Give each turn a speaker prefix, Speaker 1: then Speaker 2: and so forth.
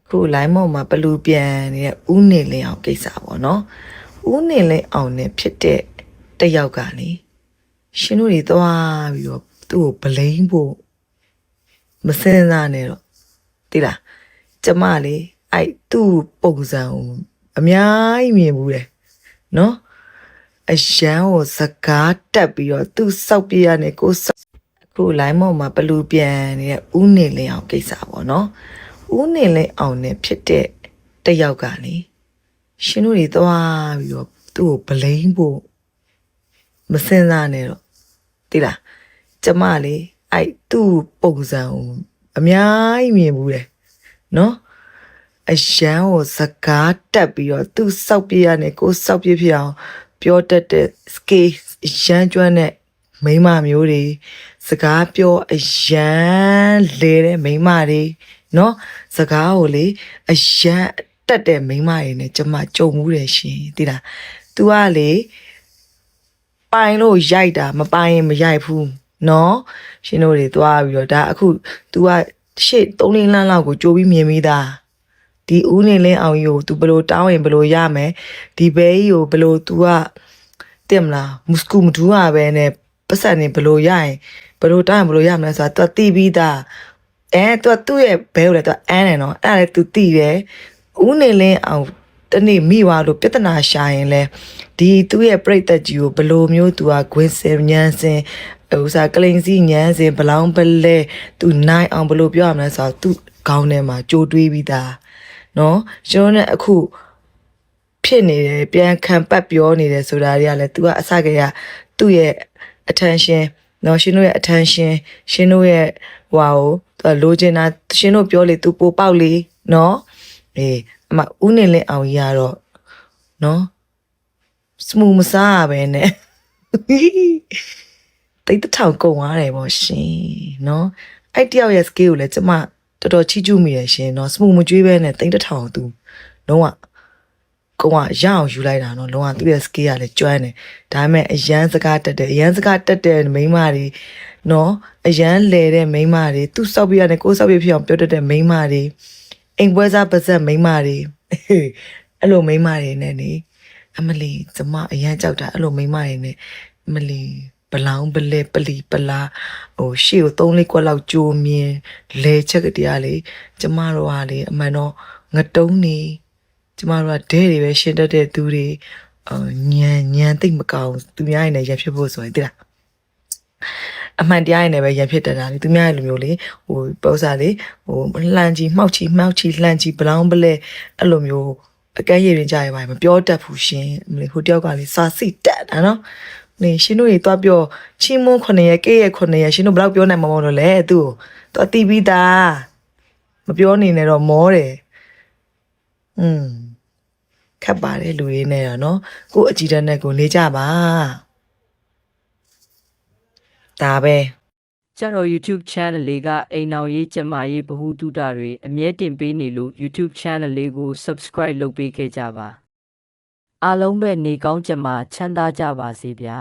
Speaker 1: ခုလိုင်းမော်မှာဘလူပြန်နေတဲ့ဦးနေလင်းအောင်ကိစ္စပေါ့နော်ဦးနေလင်းအောင်နဲ့ဖြစ်တဲ့တယောက်ကလေရှင်တို့တွေသွားပြီးတော့သူ့ကိုဗလိန်ဖို့မစင်စားနဲ့တော့သိလားကျမလေအဲ့သူ့ပုံစံကိုအများကြီးမြင်ဘူးတယ်နော်အရန်ကိုစကားတက်ပြီးတော့သူ့စောက်ပြရနဲ့ကိုအခုလိုင်းမော်မှာဘလူပြန်နေတဲ့ဦးနေလင်းအောင်ကိစ္စပေါ့နော်ဦးနေလင်းအောင်နဲ့ဖြစ်တဲ့တယောက်ကလေရှင်တို့တွေသွားပြီးတော့သူ့ကိုဗလိန်ဖို့မစင်စားနဲ့တော့သိလားကျမလေအဲ့သူ့ပုံစံကိုအများကြီးမြင်ဘူးတယ်နော်အရန်ကိုစကားတက်ပြီးတော့သူ့စောက်ပြရနဲ့ကိုစောက်ပြဖြစ်အောင်ပြောတတ်တဲ့ scale အရန်ကျွမ်းတဲ့မိန်းမမျိုးတွေစကားပြောအရန်လဲတဲ့မိန်းမတွေနော်စကားကိုလေအရန်တက်တဲ့မိန်းမတွေနဲ့ကျမကြုံမှုတယ်ရှင်သိလား तू ကလေပိုင်လို့ရိုက်တာမပိုင်ရင်မရိုက်ဘူးနော်ရှင်တို့တွေသွားပြီးတော့ဒါအခု तू ကရှေ့3-4 လမ်းလောက်ကိုကြိုးပြီးမြင်မိသားဒီဦးနေလင်းအောင်ကြီးကို तू ဘယ်လိုတောင်းရင်ဘယ်လိုရမယ်ဒီဘဲကြီးကိုဘယ်လို तू ကတင်မလားမစကူမထူးရပဲနဲ့ပတ်စံနေဘယ်လိုရရင်ဘယ်လိုတောင်းရင်ဘယ်လိုရမလဲဆိုတာ तू သိပြီးသားतू သူ့ရဲ့ဘဲကိုလည်း तू အန်းတယ်နော်အဲ့ဒါလည်း तू သိတယ်ဦးနေလင်းအောင်တနေ့မိသွားလို့ပြဿနာရှာရင်လဲဒီသူ့ရဲ့ပြိတ္တကြီးကိုဘယ်လိုမျိုး तू ကခွင်းစင်ညန်းစင်ဥစားကလိန်စီညန်းစင်ဘလောင်းပလဲ तू နိုင်အောင်ဘယ်လိုပြောရမလဲဆိုတော့ तू ခေါင်းထဲမှာကြိုးတွေးပြီးသားနော်ကျွန်တော်နဲ့အခုဖြစ်နေတယ်ပြန်ခံပတ်ပြောနေတယ်ဆိုတာတွေကလည်း तू ကအစကတည်းကသူ့ရဲ့ attention နော်ရှင်တို့ရဲ့ attention ရှင်တို့ရဲ့ဟွာကို तू လိုချင်တာရှင်တို့ပြောလေ तू ပိုပေါက်လေနော်အေးအမဦးနေလင်းအောင်ကြီးကတော့နော်စမူမစားရပဲနဲ့တိတ်ထောင်ကုန်သွားတယ်ပေါ့ရှင်နော်အဲ့တယောက်ရဲ့ skill ကိုလည်းကျမတော်တော်ချီးကျူးမိတယ်ရှင်နော်စမူမကြွေးပဲနဲ့တိတ်ထောင်သူလုံးဝကိုကရအောင်ယူလိုက်တာနော်လုံးဝသူ့ရဲ့ skill ကလည်းကျွမ်းတယ်ဒါပေမဲ့အရန်စကားတက်တယ်အရန်စကားတက်တဲ့မိန်းမတွေနော်အရန်လဲတဲ့မိန်းမတွေသူ့စောက်ပြရနဲ့ကိုယ်စောက်ပြဖြစ်အောင်ပြောတတ်တဲ့မိန်းမတွေအိမ်ပွဲစားပါဇက်မိန်းမတွေအဲ့လိုမိန်းမတွေနဲ့နေအမလီကျမအရန်ကြောက်တာအဲ့လိုမိန်းမတွေနဲ့အမလီဘလောင်းပလဲပလီပလာဟိုရှေ့ကို3-4ကွက်လောက်ကြိုးမြင်လဲချက်ကတရားလေကျမတို့ကလေအမှန်တော့ငတုံးနေကျမတို့ကဒဲတွေပဲရှင်းတတ်တဲ့သူတွေညံသိမ့်မကောင်းသူများရင်လည်းရဖြစ်ဖို့ဆိုရင်တိလားအမှန်တရားရင်လည်းပဲရဖြစ်တတ်တာလေသူများရဲ့လူမျိုးလေဟိုပောက်စားလေဟိုလှန်ကြီးမှောက်ချီလှန်ကြီးဘလောင်းပလဲအဲ့လိုမျိုးအကဲရရင်ကြရပါမပြောတတ်ဘူးရှင်ဟိုတယောက်ကလေစာစိတက်တာနော်နေရှင်တို့တွေတွားပြောချင်းမွန်း9ရက်ကေးရက်9ရက်ရှင်တို့ဘယ်တော့ပြောနိုင်မှာမဟုတ်တော့လဲသူ့ကိုတွားတီးပြီးသားမပြောနေနဲ့တော့မောတယ်ခက်ပါတယ်လူရင်းနဲ့တော့နော်ကို့အကြည့်တန်းနဲ့ကိုနေကြပါဒါပဲ
Speaker 2: ကျွန်တော် YouTube channel လေးကအိမ်အောင်ရေးကျမရေးဗဟုသုတတွေအမြဲတင်ပေးနေလို့ YouTube channel လေးကို subscribe လုပ်ပေးခဲ့ကြပါအားလုံးပဲနေကောင်းကြမှာချမ်းသာကြပါစေဗျာ